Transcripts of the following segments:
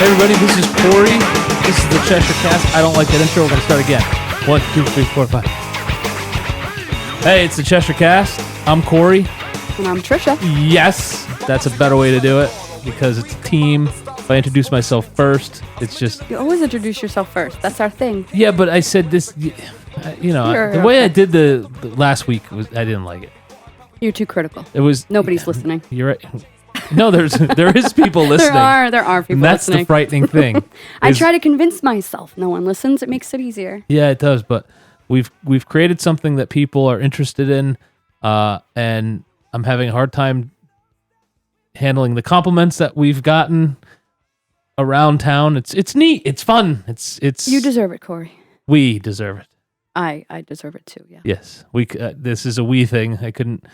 Hey everybody, this is Corey. This is the Cheshire Cast. I don't like that intro. We're going to start again. 1, 2, 3, 4, 5. Hey, it's the Cheshire Cast. I'm Corey. And I'm Trisha. Yes, that's a better way to do it because it's a team. If I introduce myself first, it's just... You always introduce yourself first. That's our thing. Yeah, but I said this, the way I did the last week, I didn't like it. You're too critical. It was... Nobody's listening. You're right. No, there is people listening. There are people and that's listening. The frightening thing. I try to convince myself no one listens. It makes it easier. Yeah, it does. But we've created something that people are interested in, and I'm having a hard time handling the compliments that we've gotten around town. It's neat. It's fun. It's. You deserve it, Corey. We deserve it. I deserve it too. Yeah. Yes. This is a we thing. I couldn't.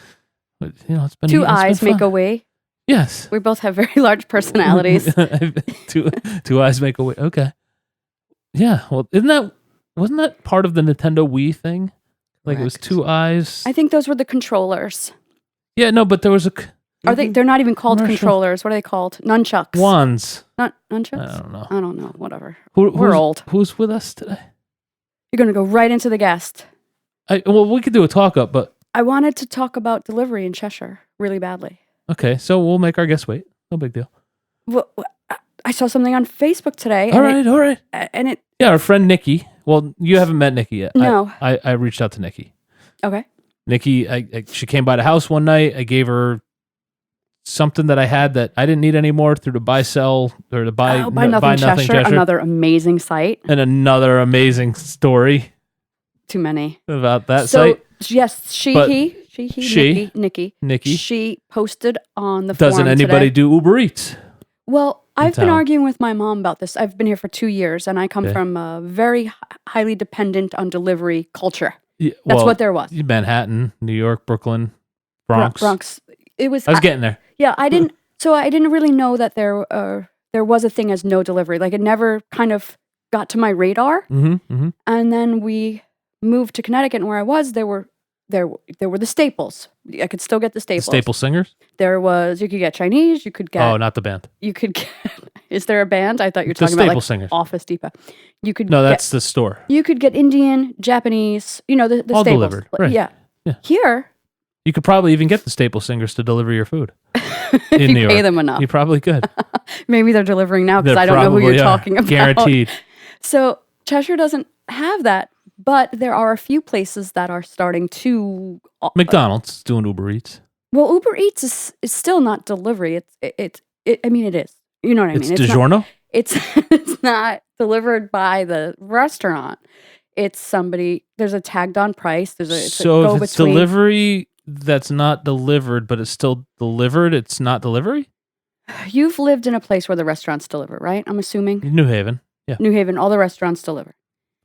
It's been Two eyes make a way. Yes. We both have very large personalities. two eyes make a way. Okay. Yeah. Well, wasn't that part of the Nintendo Wii thing? Like Correct. It was two eyes. I think those were the controllers. Yeah. No, but there was a. Are they? They're not even called controllers. What are they called? Nunchucks. Wands. Not nunchucks. I don't know. Whatever. We're old. Who's with us today? You're gonna go right into the guest. We could do a talk up, but I wanted to talk about delivery in Cheshire really badly. Okay, so we'll make our guest wait. No big deal. Well, I saw something on Facebook today. All right. And it... Yeah, our friend Nikki. Well, you haven't met Nikki yet. No. I reached out to Nikki. Okay. Nikki, she came by the house one night. I gave her something that I had that I didn't need anymore through the buy nothing Cheshire. Another amazing site. And another amazing story. Too many. About that site. Yes, Nikki. She posted on the forum Doesn't anybody today. do Uber Eats? Well, I've been arguing with my mom about this. I've been here for 2 years, and I come from a very highly dependent on delivery culture. Yeah, That's what there was. Manhattan, New York, Brooklyn, Bronx. It was. I was getting there. Yeah, I didn't. So I didn't really know that there was a thing as no delivery. Like it never kind of got to my radar. Mm-hmm. And then we moved to Connecticut, and where I was, there were the staples. I could still get the staples. The Staple Singers? You could get Chinese, you could get... Oh, not the band. You could get... Is there a band? I thought you were talking Staple about Singers. Office Depot. That's the store. You could get Indian, Japanese, the all staples. Delivered. Right. Yeah. Here... You could probably even get the Staple Singers to deliver your food. If in you New York. pay them enough. You probably could. Maybe they're delivering now because I don't know who you're talking about. Guaranteed. So Cheshire doesn't have that. But there are a few places that are starting to... McDonald's is doing Uber Eats. Well, Uber Eats is still not delivery. It is. You know what I mean? It's DiGiorno? It's not delivered by the restaurant. It's somebody... There's a tagged on price. If it's delivery that's not delivered, but it's still delivered, it's not delivery? You've lived in a place where the restaurants deliver, right? I'm assuming? New Haven. Yeah. All the restaurants deliver.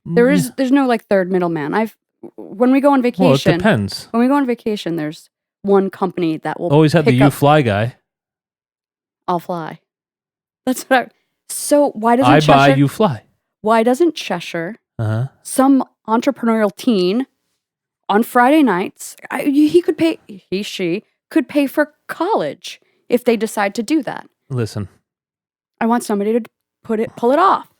There's no like third middleman. When we go on vacation, well, it depends. When we go on vacation, there's one company that will always had the You Fly guy. I'll fly. That's what So why doesn't Cheshire... buy, you fly. Why doesn't Cheshire, some entrepreneurial teen, on Friday nights, she could pay for college if they decide to do that. Listen. I want somebody to pull it off.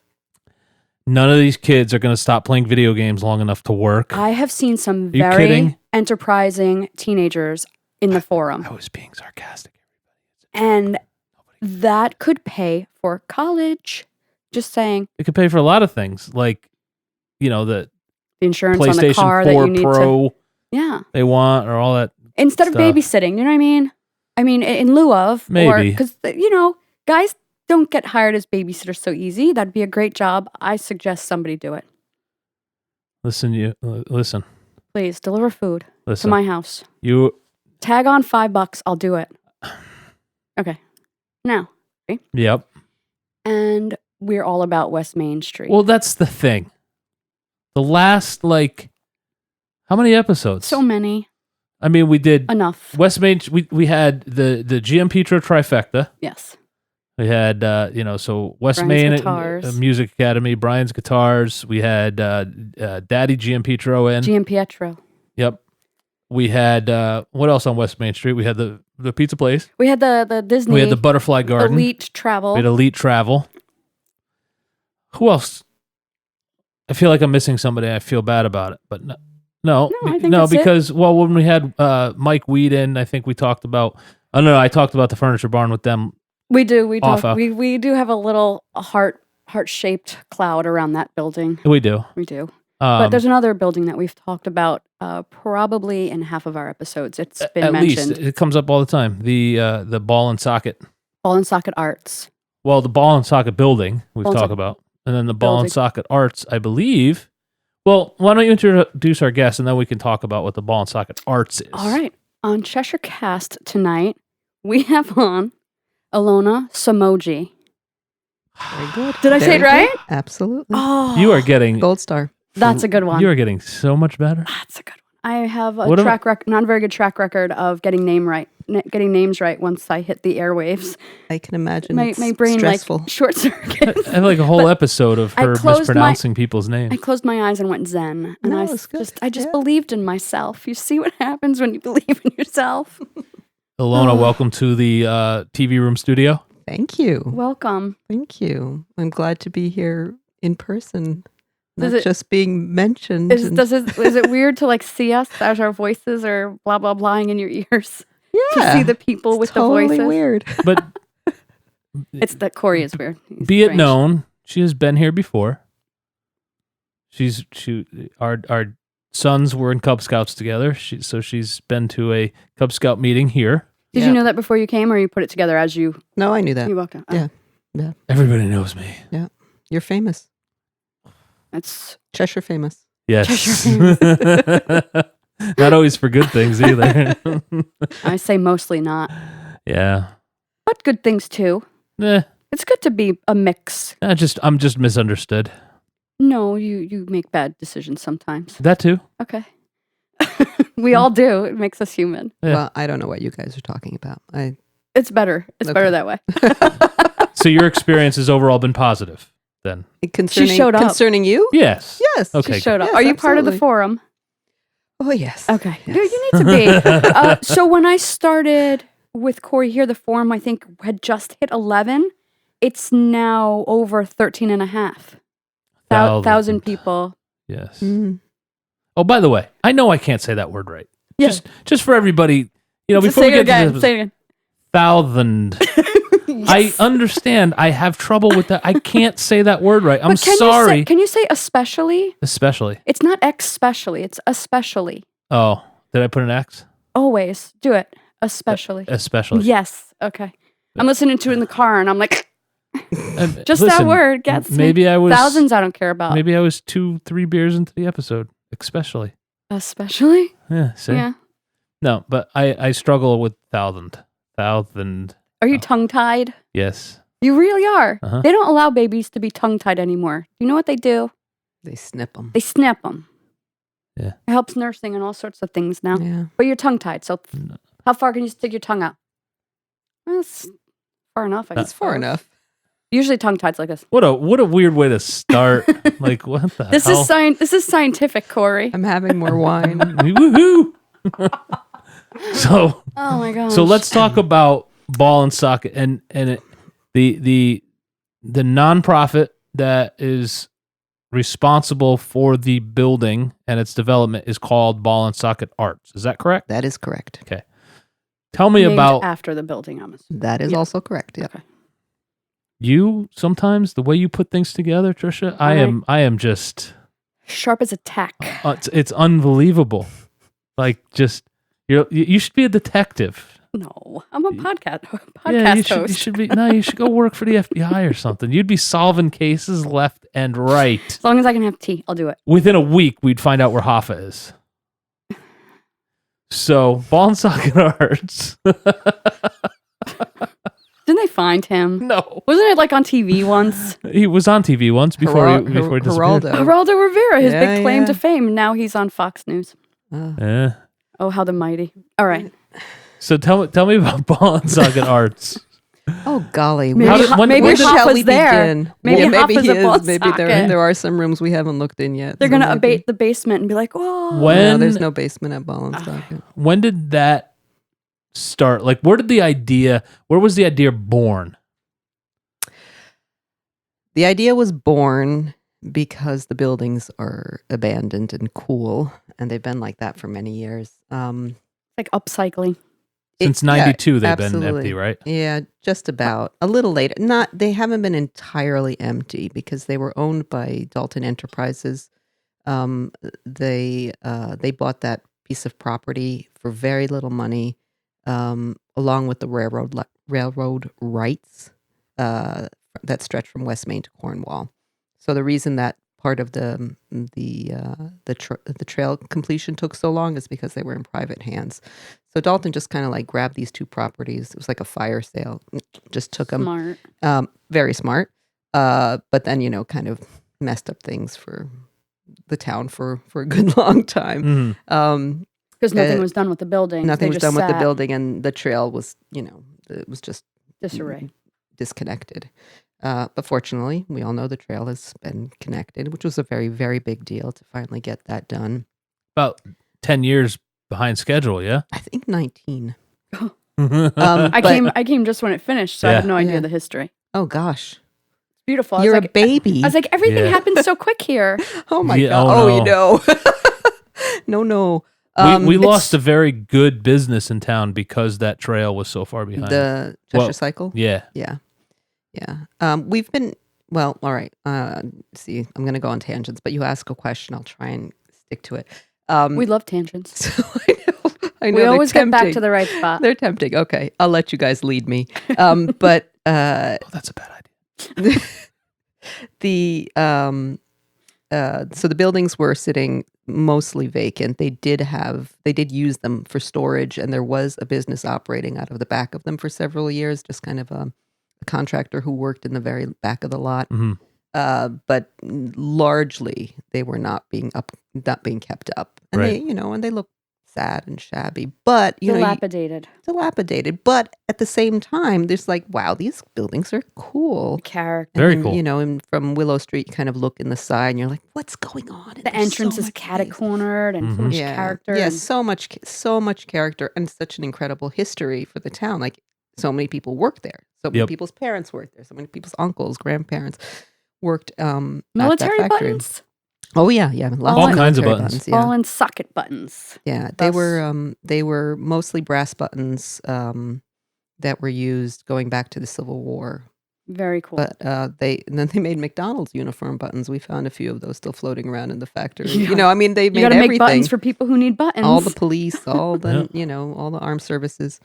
None of these kids are going to stop playing video games long enough to work. I have seen some very enterprising teenagers in the forum. I was being sarcastic. And that could pay for college. Just saying. It could pay for a lot of things, like, the insurance PlayStation on the car 4 that you need Pro to... Yeah. They want, or all that Instead stuff. of babysitting, you know what I mean? I mean, in lieu of... Maybe. Because, guys... don't get hired as babysitters so easy. That'd be a great job. I suggest somebody do it. Listen. Please, deliver food to my house. You tag on $5, I'll do it. Okay. Now. Ready? Yep. And we're all about West Main Street. Well, that's the thing. The last, how many episodes? So many. I mean, we did... Enough. West Main, we had the GM Petro trifecta. Yes. We had, so West Brian's Main Guitars. Music Academy, Brian's Guitars. We had Daddy GM Petro in. GM Pietro. Yep. We had, what else on West Main Street? We had the pizza place. We had the Disney. We had the Butterfly Garden. Elite Travel. We had Elite Travel. Who else? I feel like I'm missing somebody. I feel bad about it, but no, I think that's because when we had Mike Weed in, I think we talked about. I don't know. I talked about the furniture barn with them. We do. We do have a little heart-shaped cloud around that building. We do. We do. But there's another building that we've talked about probably in half of our episodes. It's been mentioned. Least it comes up all the time. The ball and socket. Ball and socket arts. Well, the ball and socket building we've talked about, and then the ball and socket arts, I believe. Well, why don't you introduce our guest, and then we can talk about what the ball and socket arts is. All right. On Cheshire Cast tonight, we have on Ilona Somogyi. Very good. Did I say it right? Good. Absolutely. Oh, You are getting gold star. That's a good one. You are getting so much better. That's a good one. I have a not a very good track record of getting names right once I hit the airwaves. I can imagine my brain stressful. like short circuit. I have like a whole episode of her mispronouncing people's names. I closed my eyes and went zen, and I just believed in myself. You see what happens when you believe in yourself. Ilona, welcome to the TV room studio. Thank you. Welcome. Thank you. I'm glad to be here in person. Not just being mentioned. Is it weird to like see us as our voices are blah blah blahing in your ears? Yeah, to see the people with totally the voices. Weird, but it's that Corey is weird. Be it known, she has been here before. Our sons were in Cub Scouts together, so she's been to a Cub Scout meeting here. Did you know that before you came, or you put it together as you? No, I knew that. You walked out. Oh. Yeah. Everybody knows me. Yeah, you're famous. It's Cheshire famous. Yes. Cheshire famous. Not always for good things either. I say mostly not. Yeah. But good things too. It's good to be a mix. I'm just misunderstood. No, you make bad decisions sometimes. That too. Okay. We all do. It makes us human. Yeah. Well, I don't know what you guys are talking about. It's better. It's better that way. So your experience has overall been positive then? Concerning, she showed up. Concerning you? Yes. Yes. Okay. She showed up. Yes, Are you part of the forum? Oh, yes. Okay. Yes. You need to be. So when I started with Corey here, the forum, I think, had just hit 11. It's now over 13 and a half. 1,000 people. Yes. Mm. Oh, by the way, I know I can't say that word right. Yeah. Just for everybody, before say we get again. to this, Say it again. 1,000. Yes. I understand. I have trouble with that. I can't say that word right. I'm sorry. Can you say especially? Especially. It's not especially. It's especially. Oh, did I put an X? Always do it. Especially. Especially. Yes. Okay. I'm listening to it in the car, and I'm like, just listen, that word gets maybe me. I was Thousands. I don't care about. Maybe I was 2-3 beers into the episode. Especially. Yeah. See? Yeah. No, but I struggle with thousand. Are you tongue-tied? Yes. You really are. Uh-huh. They don't allow babies to be tongue-tied anymore. You know what they do? They snip them. They snip them. Yeah. It helps nursing and all sorts of things now. Yeah. But you're tongue-tied, so how far can you stick your tongue out? Well, that's far enough, I guess. It's far enough. Usually tongue-tied's like this. What a weird way to start. Like, what the hell? This is scientific, Corey. I'm having more wine. Woohoo! So, oh my gosh. So let's talk about ball and socket and the nonprofit that is responsible for the building and its development is called Ball and Socket Arts. Is that correct? That is correct. Okay. Tell me Named about after the building. I'm assuming. That is also correct. Yeah. Okay. You sometimes the way you put things together, Trisha. I am just sharp as a tack. It's unbelievable. Like just you should be a detective. No, I'm a podcast host. You should be. No, you should go work for the FBI or something. You'd be solving cases left and right. As long as I can have tea, I'll do it. Within a week, we'd find out where Hoffa is. So, Ball and Socket Arts. Didn't they find him? No. Wasn't it like on TV once? He was on TV once before he disappeared. Geraldo Rivera, his big claim to fame. Now he's on Fox News. Oh, how the mighty. All right. So tell me about Ball and Socket Arts. Oh golly! Maybe Hoffa's there. Maybe Hoffa's he a ball is. Maybe socket. there are some rooms we haven't looked in yet. They're gonna abate the basement and be like, "Oh, no, there's no basement at Ball and Socket." When did that start? Like, where was the idea born? The idea was born because the buildings are abandoned and cool, and they've been like that for many years. Like upcycling. Since 92, they've been empty, right? Yeah, just about. A little later. They haven't been entirely empty because they were owned by Dalton Enterprises. They bought that piece of property for very little money, along with the railroad rights that stretch from West Main to Cornwall. So the reason that part of the trail completion took so long is because they were in private hands. So Dalton just kind of like grabbed these two properties. It was like a fire sale. Just took them. Smart. Very smart. But then, kind of messed up things for the town for a good long time. Because nothing was done with the building. Nothing was done with the building, and the trail was, it was just disarray. Disconnected. But fortunately, we all know the trail has been connected, which was a very, very big deal to finally get that done. About 10 years behind schedule, yeah? I think 19. I came just when it finished, so I have no idea the history. Oh, gosh. It's beautiful. You're a baby. I was like, everything happened so quick here. Oh, my God. No. No. We lost a very good business in town because that trail was so far behind. The Cheshire Cycle? Yeah. We've been, all right. See, I'm going to go on tangents, but you ask a question, I'll try and stick to it. We love tangents. So I know we always get back to the right spot. They're tempting. Okay, I'll let you guys lead me. But that's a bad idea. So the buildings were sitting mostly vacant. They did use them for storage, and there was a business operating out of the back of them for several years, just kind of a contractor who worked in the very back of the lot. But largely they were not being kept up, and they look sad and shabby, but dilapidated. But at the same time, there's like, wow, these buildings are cool. Character. Very cool. And from Willow Street, you kind of look in the side and you're like, what's going on? The entrance is catty-cornered and so much character. Yeah, so much character and such an incredible history for the town. Like, so many people worked there. So many people's parents worked there. So many people's uncles, grandparents worked military at that factory. buttons? Oh yeah. All kinds of buttons. Yeah. All in socket buttons. Yeah, they were mostly brass buttons that were used going back to the Civil War. Very cool. But then they made McDonald's uniform buttons. We found a few of those still floating around in the factory. Yeah. They made everything. You gotta make buttons for people who need buttons. All the police, all the all the armed services.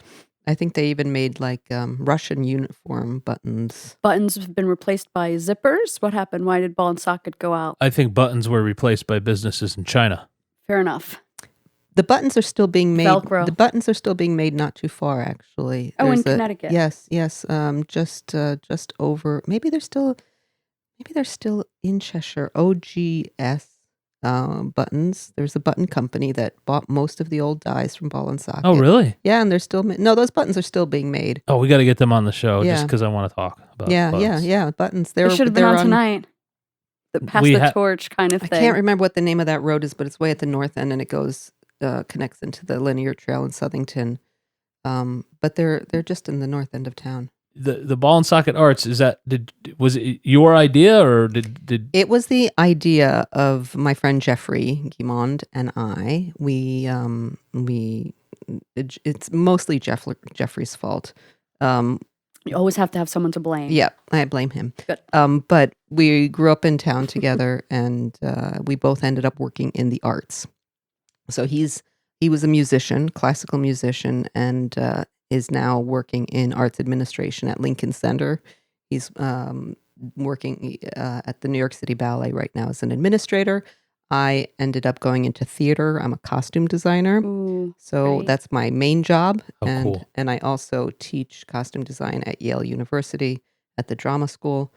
I think they even made like Russian uniform buttons. Buttons have been replaced by zippers. What happened? Why did ball and socket go out? I think buttons were replaced by businesses in China. Fair enough. The buttons are still being made. Velcro. The buttons are still being made not too far, actually. In Connecticut. Yes. Just over. Maybe they're still in Cheshire. OGS buttons. There's a button company that bought most of the old dies from ball and socket. Oh, really? Yeah, and they're still those buttons are still being made. Oh, we got to get them on the show just because I want to talk about buttons. Yeah, buttons. They should have been on tonight. Pass the torch kind of thing. I can't remember what the name of that road is, but it's way at the north end, and it goes connects into the linear trail in Southington. But they're just in the north end of town. The ball and socket arts, was it your idea or did it was the idea of my friend Jeffrey Guimond and I. It's mostly Jeffrey's fault. You always have to have someone to blame. Yeah, I blame him. Good. But we grew up in town together, and we both ended up working in the arts. So he was a musician, classical musician, and is now working in arts administration at Lincoln Center. He's working at the New York City Ballet right now as an administrator. I ended up going into theater. I'm a costume designer. Ooh, so great. That's my main job. Cool. And I also teach costume design at Yale University at the drama school.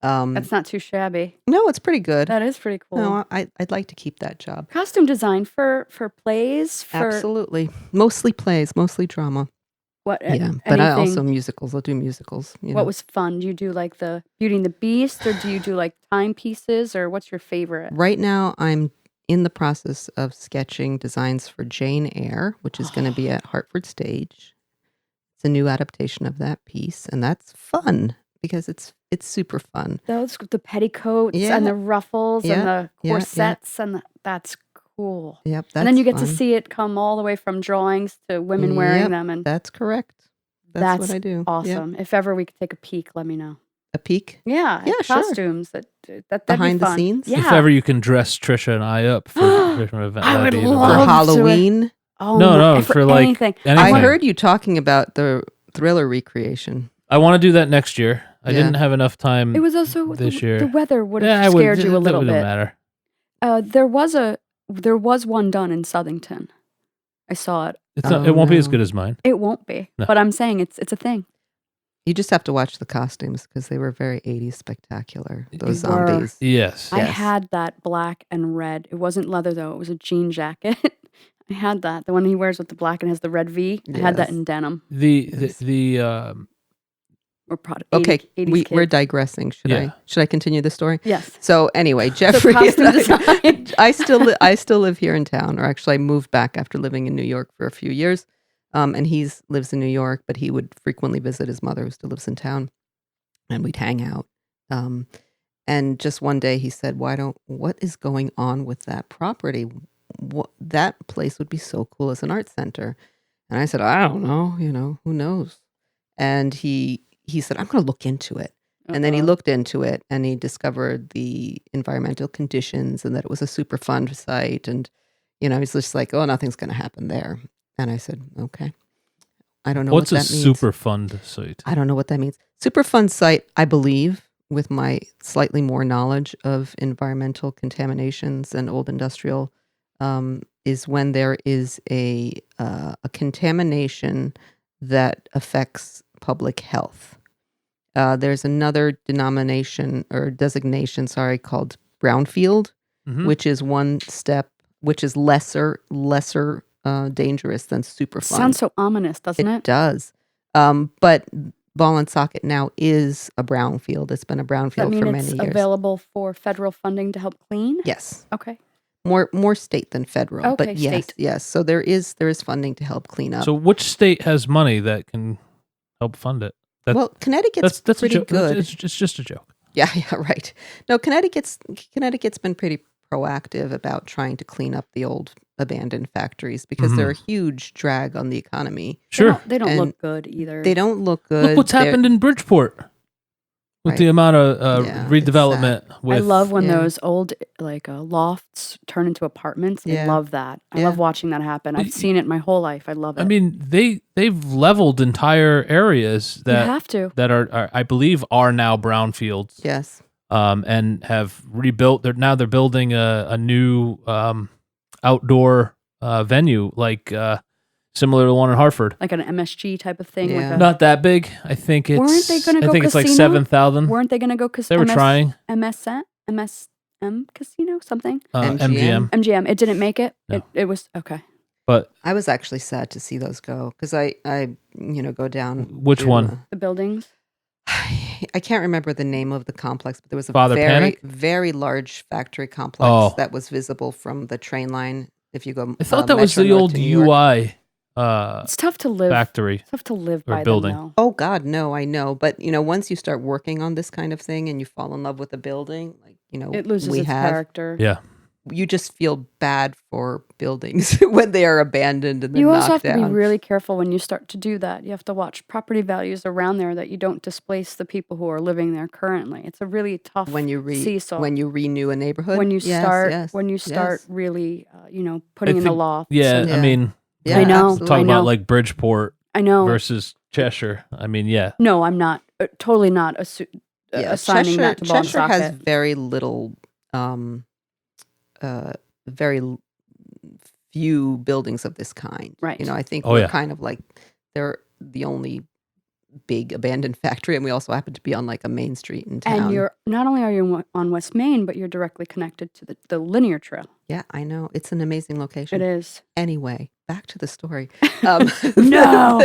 That's not too shabby. No, it's pretty good. That is pretty cool. No, I'd like to keep that job. Costume design for plays? Absolutely. Mostly plays, mostly drama. What? Yeah, but I also musicals. I'll do musicals. What was fun? Do you do like the Beauty and the Beast, or do you do like timepieces, or what's your favorite? Right now, I'm in the process of sketching designs for Jane Eyre, which is going to be at Hartford Stage. It's a new adaptation of that piece, and that's fun because it's super fun. The petticoats and the ruffles and the corsets and that's cool. Yep, that's and then you get fun. to see it come all the way from drawings to women wearing them, and that's correct. That's what I do. Awesome. Yep. If ever we could take a peek, let me know. A peek? Yeah, sure. costumes that'd Behind be the fun. scenes? Yeah. If ever you can dress Trisha and I up for an event, I that'd would be even love For better. Halloween? Oh, No, for for like anything. anything. I heard you talking about the Thriller recreation. I want to do that next year. I Yeah. didn't have enough time. It was also this year. The weather would have scared you a little It bit. wouldn't matter. There was one done in Southington. I saw it. It won't be as good as mine. It won't be, No. but I'm saying it's a thing. You just have to watch the costumes because they were very 80s spectacular. Those They were. zombies. Yes. I had that black and red. It wasn't leather though. It was a jean jacket. I had that. The one he wears with the black and has the red V. I had that Yes. in denim. Or product. Okay, 80s we're kid. digressing. Should I continue the story? Yes. So anyway, Jeffrey, costume design. I still live here in town, or actually I moved back after living in New York for a few years. And he lives in New York, but he would frequently visit his mother who still lives in town, and we'd hang out. And just one day he said, what is going on with that property? That place would be so cool as an art center. And I said, I don't know, who knows? And he said, I'm going to look into it. And then he looked into it and he discovered the environmental conditions and that it was a super fun site. And, he's just like, oh, nothing's going to happen there. And I said, okay. I don't know what that means. What's a super fun site? I don't know what that means. Super fun site, I believe, with my slightly more knowledge of environmental contaminations and old industrial, is when there is a contamination that affects public health. There's another designation, called brownfield, which is one step, which is lesser dangerous than super fun. Sounds so ominous, doesn't it? It does. But Ball and Socket now is a brownfield. It's been a brownfield That mean for many it's years. available for federal funding to help clean? Yes. Okay. More state than federal. Okay, but yes, state. yes. So there is funding to help clean up. So which state has money that can help fund it? Connecticut's that's pretty a joke. good. It's just a joke. Yeah, right. No, Connecticut's been pretty proactive about trying to clean up the old abandoned factories because they're a huge drag on the economy. Sure. They don't look good either. They don't look good. Look what's happened in Bridgeport with the amount of redevelopment. I love when those old lofts turn into apartments. I love that. I love watching that happen. I've seen it my whole life. I love it. I mean, they've leveled entire areas that you have to. that are I believe are now brownfields. Yes. And have rebuilt. They're building a new outdoor venue similar to the one in Hartford. Like an MSG type of thing. Yeah. Like Not that big. I think it's. Weren't they gonna I go think it's like casino? 7,000. Weren't they going to go They were trying. MSM casino something? MGM. MGM. It didn't make it. No. It was okay. But I was actually sad to see those go because I go down. which to, one? The buildings. I can't remember the name of the complex, but there was a Father very, Panic? very large factory complex that was visible from the train line. If you go, I thought that was Metro the North old to New York. UI It's tough to live. factory. It's tough to live or by building. them, though. Oh God, no, I know. But once you start working on this kind of thing and you fall in love with a building, It loses its character. Yeah. You just feel bad for buildings when they are abandoned and then You also have knocked to be down. really careful when you start to do that. You have to watch property values around there that you don't displace the people who are living there currently. It's a really tough when you seesaw. when you renew a neighborhood. When you start yes. really putting in the lofts. Yeah, and- I mean, Yeah, I know. absolutely. talk I about know. like Bridgeport I know. versus Cheshire. I mean, yeah. No, I'm not. Totally not assigning that to Ball and Cheshire has Socket. very little, very few buildings of this kind. Right. I think Oh, we're yeah. kind of like they're the only big abandoned factory, and we also happen to be on like a main street in town. And you're not only are you on West Main, but you're directly connected to the linear trail. Yeah, I know. It's an amazing location. It is. Anyway, back to the story. No.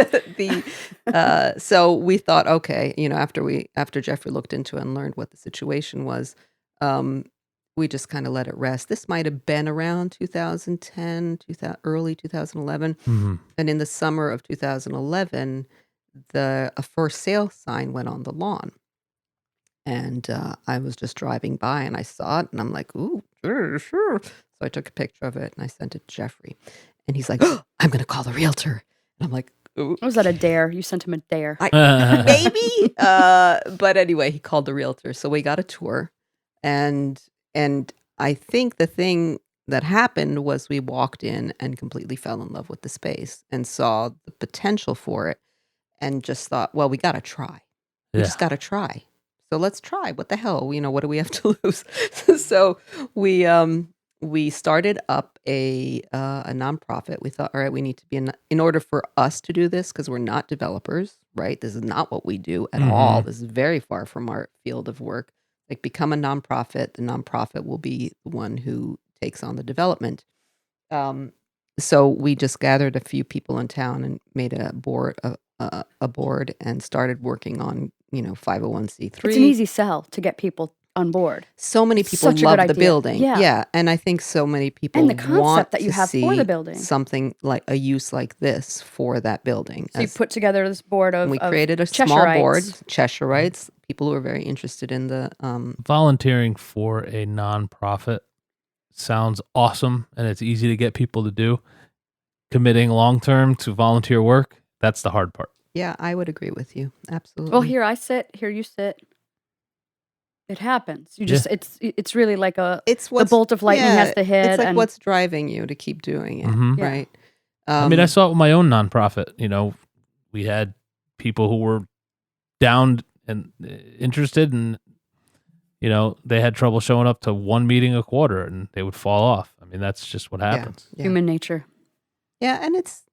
So we thought, okay, after Jeffrey looked into it and learned what the situation was, we just kind of let it rest. This might have been around 2010, early 2011. Mm-hmm. And in the summer of 2011, a for sale sign went on the lawn. And I was just driving by and I saw it and I'm like, ooh, sure. So I took a picture of it and I sent it to Jeffrey. And he's like, oh, I'm going to call the realtor. And I'm like, ooh. Was that a dare? You sent him a dare. Maybe. But anyway, he called the realtor. So we got a tour. And I think the thing that happened was we walked in and completely fell in love with the space and saw the potential for it and just thought, well, we got to try. We just got to try. So let's try. What the hell? What do we have to lose? So we started up a nonprofit. We thought, all right, we need to be in order for us to do this, because we're not developers, right? This is not what we do at all. This is very far from our field of work. Like, become a nonprofit. The nonprofit will be the one who takes on the development. So we just gathered a few people in town and made a board and started working on 501c3. It's an easy sell to get people on board. So many people Such a love good the idea. building. Yeah. And I think so many people And the concept want that you to have see for the building. something like a use like this for that building. So you put together this board of we created a small board, Cheshirites, people who are very interested in the volunteering for a nonprofit sounds awesome, and it's easy to get people to do. Committing long term to volunteer work, that's the hard part. Yeah, I would agree with you. Absolutely. Well, here I sit, here you sit. It happens. You just it's really like the bolt of lightning has to hit. It's like and what's driving you to keep doing it, right? I mean, I saw it with my own nonprofit. We had people who were down and interested, and they had trouble showing up to one meeting a quarter, and they would fall off. I mean, that's just what happens. Yeah. Human nature. Yeah, and it's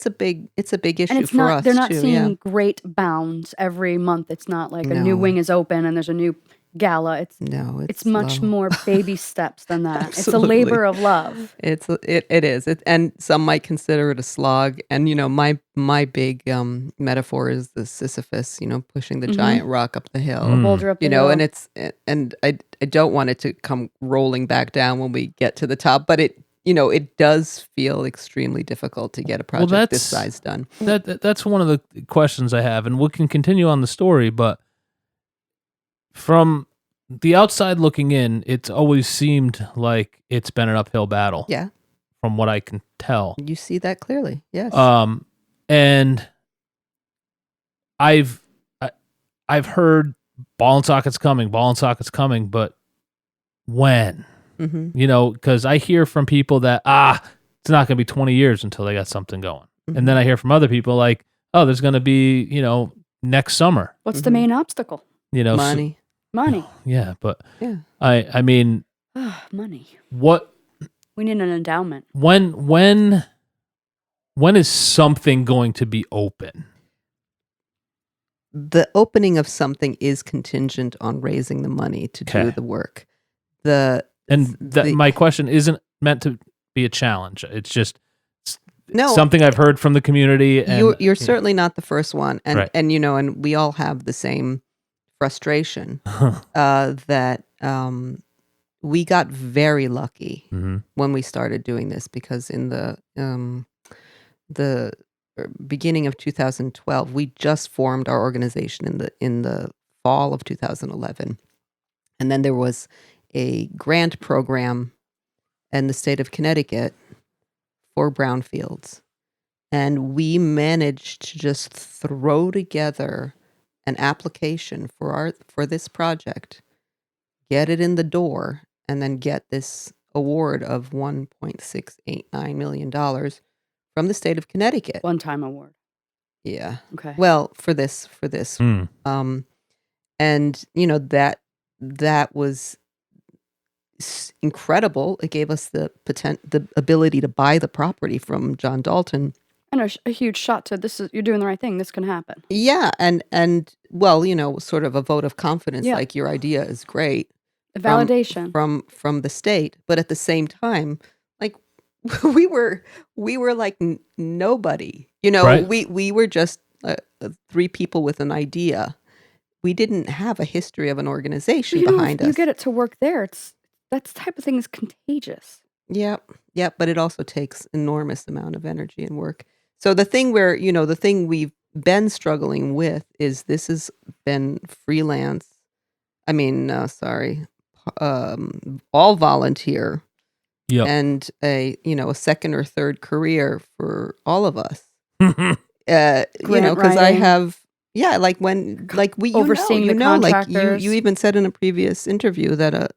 a big issue and it's for not, us. They're not too, seeing great bounds every month. It's not like a new wing is open and there's a new gala. It's much more baby steps than that. It's a labor of love. It is. And some might consider it a slog. And my big metaphor is the Sisyphus, pushing the giant rock up the hill. Boulder up the hill. And I don't want it to come rolling back down when we get to the top, but it does feel extremely difficult to get a project this size done. That's one of the questions I have, and we can continue on the story, but from the outside looking in, it's always seemed like it's been an uphill battle. Yeah. From what I can tell. You see that clearly, yes. And I've heard ball and sockets coming, but when? Because I hear from people that it's not going to be 20 years until they got something going, and then I hear from other people like, oh, there's going to be next summer. What's the main obstacle? Money. Money. Yeah, but yeah, I mean, money. What we need an endowment. When is something going to be open? The opening of something is contingent on raising the money to do the work. My question isn't meant to be a challenge. It's just No, something I've heard from the community. And, you're certainly not the first one, and right. and we all have the same frustration that we got very lucky when we started doing this, because in the beginning of 2012, we just formed our organization in the fall of 2011, and then there was a grant program in the state of Connecticut for brownfields. And we managed to just throw together an application for this project, get it in the door, and then get this award of $1.689 million from the state of Connecticut. One-time award. Yeah. Okay. Well, for this. And that was incredible. It gave us the ability to buy the property from John Dalton, and a huge shot to you're doing the right thing. This can happen. Yeah, and well, sort of a vote of confidence, like your idea is great, a validation from the state, but at the same time, like we were like nobody. Right. We were just three people with an idea. We didn't have a history of an organization behind us. You get it to work there. That type of thing is contagious. Yeah, but it also takes enormous amount of energy and work. So the thing the thing we've been struggling with is this has been freelance. I mean, all volunteer. Yep. And a second or third career for all of us. Because I have, overseeing the contractors. You even said in a previous interview that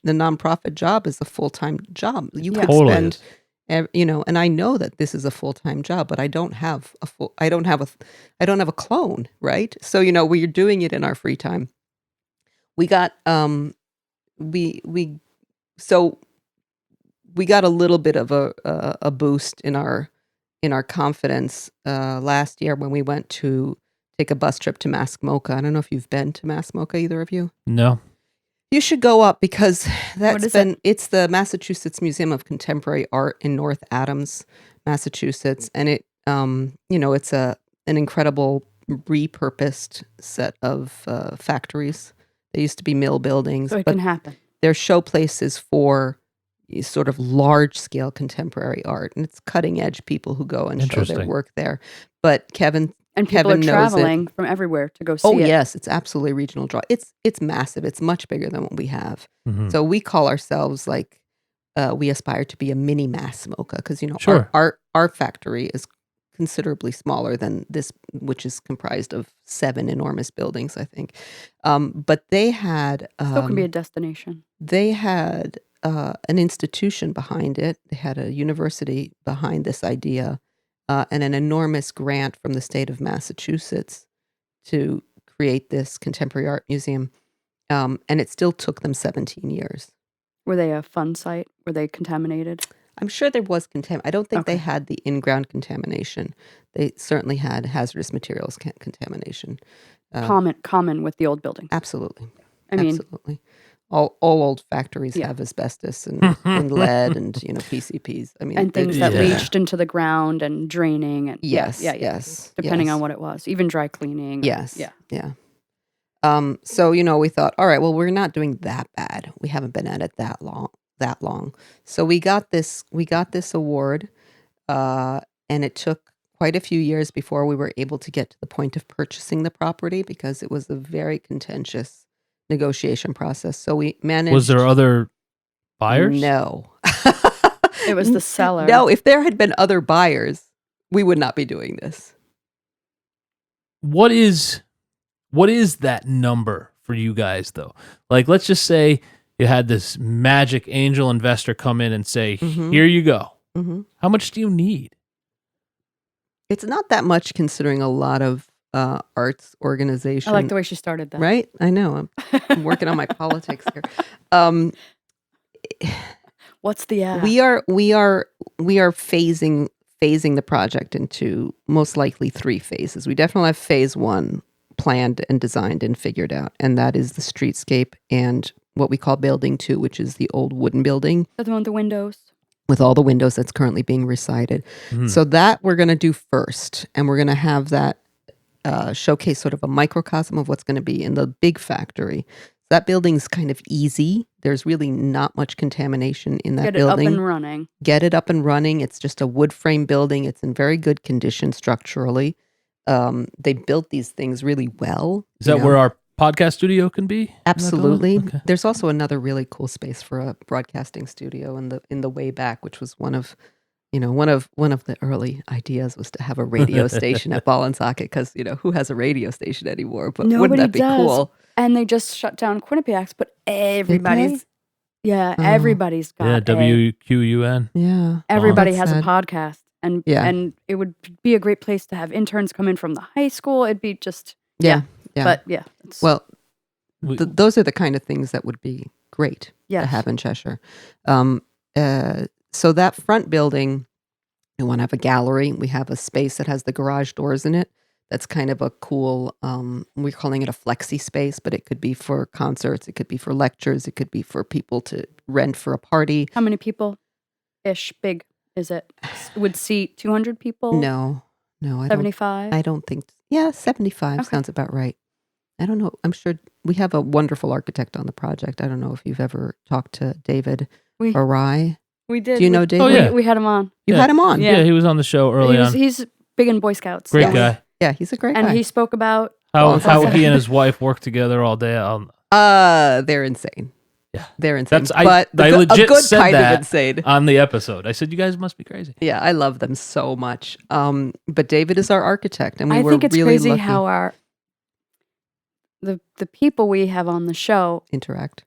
the nonprofit job is a full-time job. You could totally spend, and I know that this is a full-time job, but I don't have a clone, right? So we're doing it in our free time. We got we got a little bit of a boost in our confidence last year when we went to take a bus trip to Massamoka. I don't know if you've been to Massamoka, either of you. No. You should go up because it's the Massachusetts Museum of Contemporary Art in North Adams, Massachusetts, and it it's an incredible repurposed set of factories. They used to be mill buildings, so it can happen. They're showplaces for sort of large-scale contemporary art, and it's cutting-edge people who go and show their work there. But Kevin people are traveling from everywhere to go see it. Oh yes, it's absolutely regional draw. It's massive. It's much bigger than what we have. Mm-hmm. So we call ourselves we aspire to be a mini Massamoka because sure. our factory is considerably smaller than this, which is comprised of 7 enormous buildings, I think. But they had still can be a destination. They had an institution behind it. They had a university behind this idea, and an enormous grant from the state of Massachusetts to create this contemporary art museum. And it still took them 17 years. Were they a fun site? Were they contaminated? I'm sure there was I don't think they had the in-ground contamination. They certainly had hazardous materials contamination. Common with the old building. Absolutely. Absolutely. All old factories have asbestos and lead and PCPs. And things that leached into the ground and draining and yes, depending on what it was, even dry cleaning. Yes, yeah. So we thought, all right, well, we're not doing that bad. We haven't been at it that long. So we got this award, and it took quite a few years before we were able to get to the point of purchasing the property because it was a very contentious negotiation process. So we managed. Was there other buyers? No. It was the seller. No, if there had been other buyers, we would not be doing this. What is that number for you guys though? Like, let's just say you had this magic angel investor come in and say, here you go. Mm-hmm. How much do you need? It's not that much considering a lot of arts organization. I like the way she started that. Right? I know. I'm working on my politics here. What's the ask? We are phasing the project into most likely 3 phases. We definitely have phase 1 planned and designed and figured out, and that is the streetscape and what we call building 2, which is the old wooden building. The one with the windows. With all the windows that's currently being recited. Mm. So that we're going to do first, and we're going to have that showcase sort of a microcosm of what's going to be in the big factory. That building's kind of easy. There's really not much contamination in that building. Get it up and running. It's just a wood frame building. It's in very good condition structurally. They built these things really well. Is that where our podcast studio can be? Absolutely. Okay. There's also another really cool space for a broadcasting studio in the way back, which was one of the early ideas was to have a radio station at Ball and Socket because who has a radio station anymore? But nobody wouldn't that be cool? And they just shut down Quinnipiacs, but everybody's everybody's got WQUN. Yeah, everybody has a podcast, and it would be a great place to have interns come in from the high school. It'd be just but those are the kind of things that would be great to have in Cheshire. So that front building, we want to have a gallery. We have a space that has the garage doors in it. That's kind of a cool, we're calling it a flexi space, but it could be for concerts. It could be for lectures. It could be for people to rent for a party. How many people-ish big is it? Would seat 200 people? No. 75? I don't think. Yeah, 75 sounds about right. I don't know. I'm sure we have a wonderful architect on the project. I don't know if you've ever talked to David Arai. We did. Do you know David? Oh, yeah. We had him on. You had him on? Yeah, he was on the show early on. He's big in Boy Scouts. Great guy. Yeah, he's a great And guy. he spoke about how he and his wife work together all day. They're insane. Yeah, they're insane. I legit a good said kind that of insane on the episode. I said, you guys must be crazy. Yeah, I love them so much. But David is our architect, and we I were think it's really crazy lucky. how the people we have on the show Interact.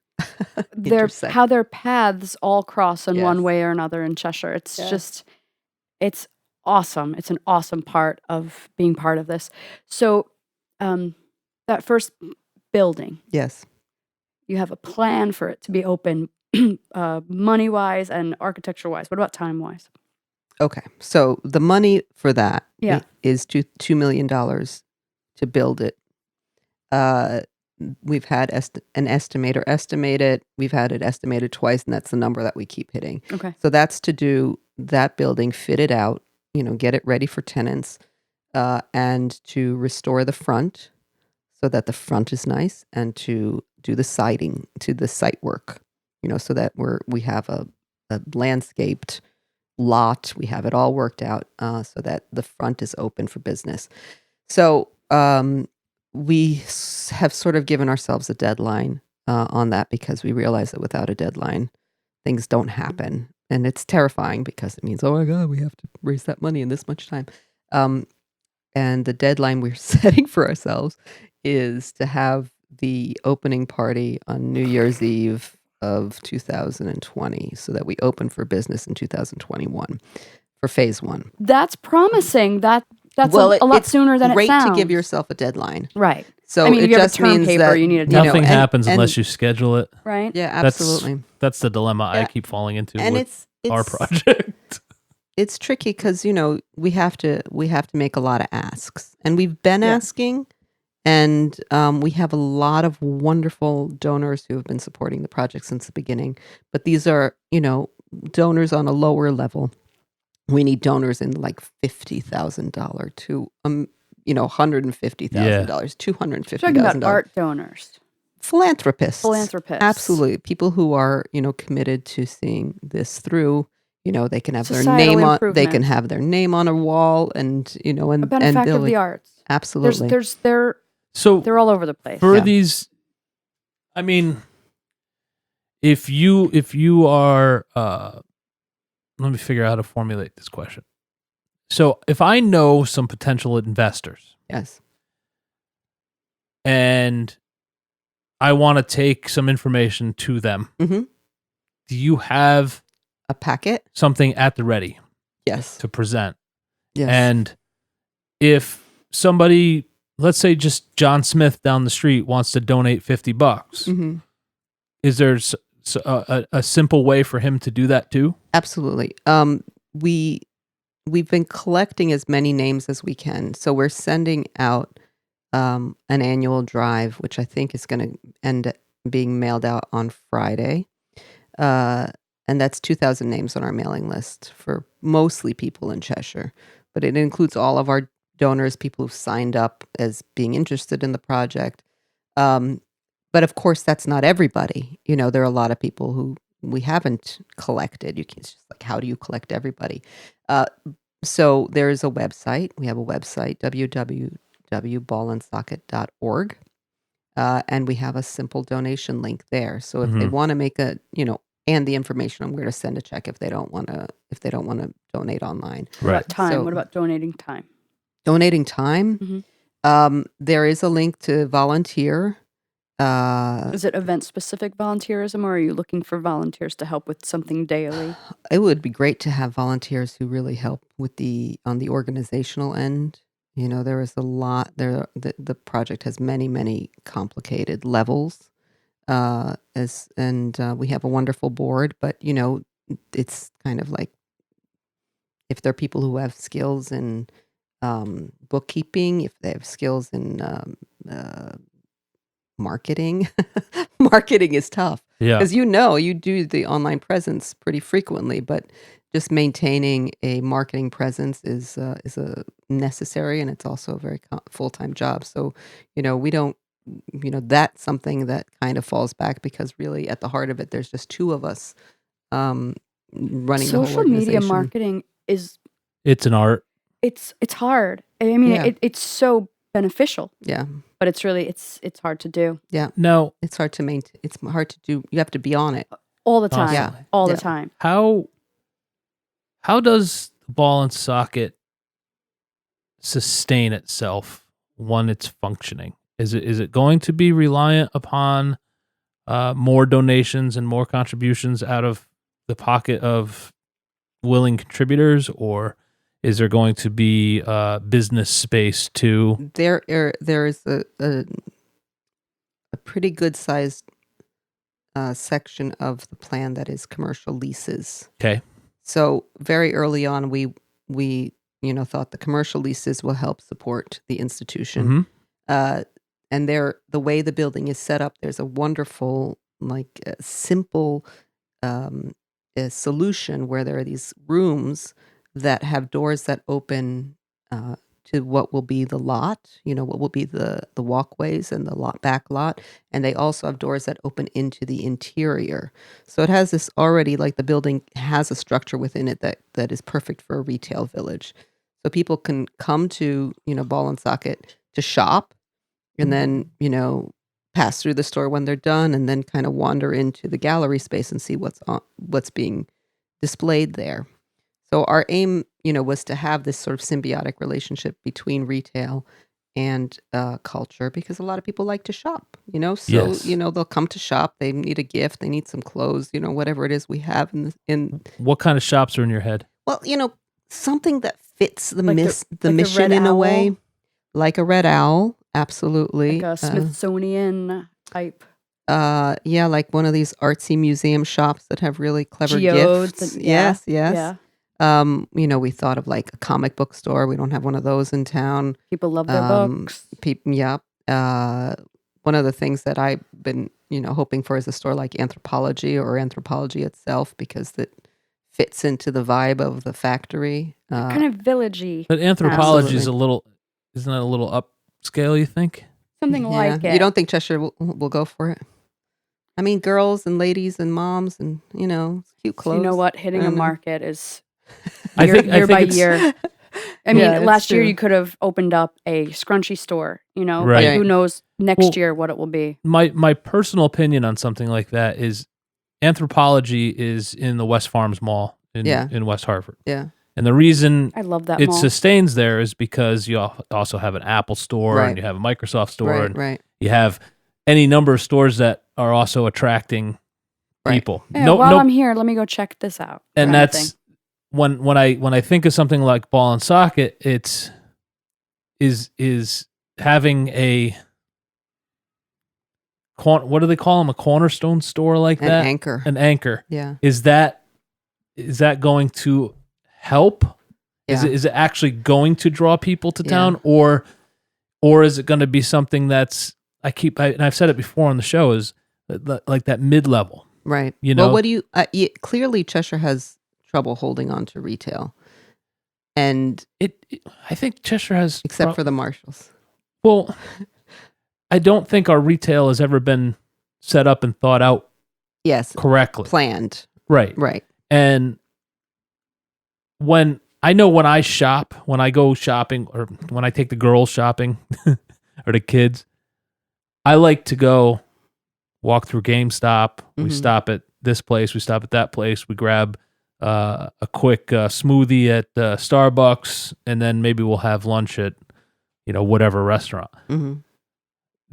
how their paths all cross in Yes. one way or another in Cheshire. It's Yes. just it's awesome. It's an awesome part of being part of this. So that first building, Yes. you have a plan for it to be open money wise and architecture wise. What about time wise? Okay, so the money for that Yeah. is $2 million to build it. We've had an estimator estimate it. We've had it estimated twice, and that's the number that we keep hitting. Okay. So that's to do that building, fit it out, get it ready for tenants, and to restore the front so that the front is nice, and to do the siding, to the site work, so that we have a landscaped lot. We have it all worked out so that the front is open for business. So we have sort of given ourselves a deadline on that, because we realize that without a deadline, things don't happen. And it's terrifying, because it means, oh my God, we have to raise that money in this much time. And the deadline we're setting for ourselves is to have the opening party on New Year's Eve of 2020, so that we open for business in 2021 for phase 1. That's promising. That's a lot sooner than it sounds. Great to give yourself a deadline. Right. So if it you have just a term means paper, that you need a Nothing happens unless you schedule it. Right. Yeah, absolutely. That's the dilemma I keep falling into and with our project. It's tricky because we have to make a lot of asks, and we've been asking, and we have a lot of wonderful donors who have been supporting the project since the beginning. But these are donors on a lower level. We need donors in like $50,000 to $150,000, $250,000. Talking about art donors, philanthropists, absolutely, people who are committed to seeing this through. They can have Societal they can have their name on a wall, and and a benefactor of the arts. Absolutely, they're all over the place. For these, I mean, if you are, let me figure out how to formulate this question. So if I know some potential investors, yes, and I want to take some information to them, mm-hmm. do you have a packet, something at the ready? Yes, to present. Yes, and if somebody, let's say just John Smith down the street, wants to donate $50, mm-hmm. is there a simple way for him to do that too? Absolutely. We've been collecting as many names as we can, so we're sending out an annual drive, which I think is going to end up being mailed out on Friday, and that's 2,000 names on our mailing list for mostly people in Cheshire, but it includes all of our donors, people who've signed up as being interested in the project. But of course, that's not everybody. There are a lot of people who we haven't collected. It's just like, how do you collect everybody? So there is a website. We have a website, www.ballandsocket.org. And we have a simple donation link there. So if they want to make and the information on where to send a check if they don't want to donate online. What about time? So, what about donating time? Donating time? Mm-hmm. There is a link to volunteer. Is it event-specific volunteerism, or are you looking for volunteers to help with something daily? It would be great to have volunteers who really help with on the organizational end. There is a lot there. The project has many, many complicated levels. We have a wonderful board, but it's kind of like, if there are people who have skills in bookkeeping, if they have skills in marketing. Marketing is tough. Yeah. Because you do the online presence pretty frequently, but just maintaining a marketing presence is a necessary, and it's also a very full-time job. So, we don't, that's something that kind of falls back, because really at the heart of it, there's just two of us running the whole organization. Social media marketing it's an art. it's hard. I mean, Yeah. it's so beneficial, Yeah. but it's really it's hard to do Yeah. No, It's hard to maintain. It's hard to do. You have to be on it. all the time. Constantly. All Yeah. the time. how does the ball and socket sustain itself when it's functioning? Is it going to be reliant upon more donations and more contributions out of the pocket of willing contributors, or is there going to be business space too? There is a pretty good sized section of the plan that is commercial leases. Okay. So very early on, we thought the commercial leases will help support the institution. Mhm. And the way the building is set up, there's a wonderful, simple solution where there are these rooms that have doors that open to what will be the lot, what will be the walkways and the back lot. And they also have doors that open into the interior. So it has this already, like the building has a structure within it that is perfect for a retail village. So people can come to, Ball and Socket to shop and then, pass through the store when they're done and then kind of wander into the gallery space and see what's being displayed there. So our aim, was to have this sort of symbiotic relationship between retail and culture, because a lot of people like to shop, so, Yes. they'll come to shop. They need a gift. They need some clothes, whatever it is we have in. What kind of shops are in your head? Well, something that fits the Like the mission red in a owl? way, like a red owl. Absolutely. Like a Smithsonian type. Yeah, like one of these artsy museum shops that have really clever Geodes gifts. and- Yes. Yeah. We thought of like a comic book store. We don't have one of those in town. People love their books. Yeah. One of the things that I've been, hoping for is a store like Anthropology or Anthropology itself, because it fits into the vibe of the factory. Kind of villagey. But anthropology is Absolutely. isn't that a little upscale, you think? Something like it. You don't think Cheshire will go for it? I mean, girls and ladies and moms and, cute clothes. You know what? Hitting I a don't know. market is I year, think year by it's- year. I mean, Yeah, it's last year true. you could have opened up a scrunchy store, Right. but who knows next Well, year what it will be. My personal opinion on something like that is Anthropology is in the West Farms Mall in West Hartford. Yeah. And the reason I love that it mall. sustains there is because you also have an Apple store Right. and you have a Microsoft store and Right. you have any number of stores that are also attracting Right. people. Yeah, while I'm here, let me go check this out. And kind of that's thing. when I think of something like Ball and Socket, is having a what do they call them? A cornerstone store like An that? anchor. An anchor. Yeah. Is that going to help? Yeah. Is it actually going to draw people to Yeah. town, or is it going to be something that's and I've said it before on the show, is like that mid-level? Right. You know? Well, what do you clearly Cheshire has trouble holding on to retail. And I think Cheshire has, except for the Marshalls. well, I don't think our retail has ever been set up and thought out Yes. correctly. Planned. Right. Right. And when I go shopping, or when I take the girls shopping or the kids, I like to go walk through GameStop. We Mhm. stop at this place. We stop at that place. We grab a quick smoothie at Starbucks, and then maybe we'll have lunch at whatever restaurant. Mm-hmm.